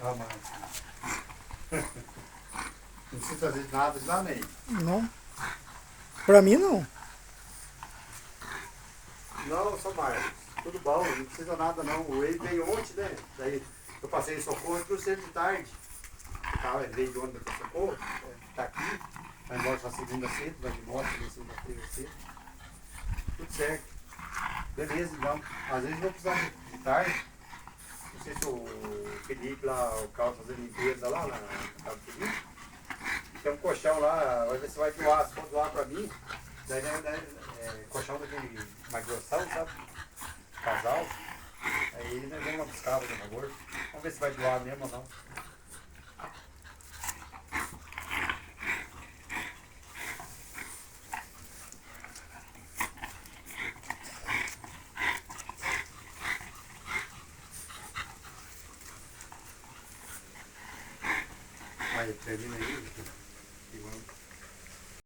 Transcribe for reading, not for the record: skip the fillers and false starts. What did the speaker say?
Ah, mas... Não precisa fazer nada de lá nem. Não. Pra mim não. Não, só Marcos. Tudo bom, não precisa nada não. O Whey veio ontem, né? Daí eu passei em Socorro e trouxe ele de tarde. Tá, ele veio de ônibus para Socorro, tá aqui. Vai embora só segunda cedo, vai de moto, na segunda-feira cedo. Tudo certo. Beleza, então. Às vezes vou precisar de tarde. Não sei se o Felipe lá, o Carlos fazendo limpeza lá na casa do Felipe. Tem um colchão lá, vai ver se vai doar, se for doar pra mim. Daí colchão daquele mais grossão, sabe? Casal. Aí nós vamos lá buscar, por favor. Vamos ver se vai doar mesmo ou não. Aí, termina aí.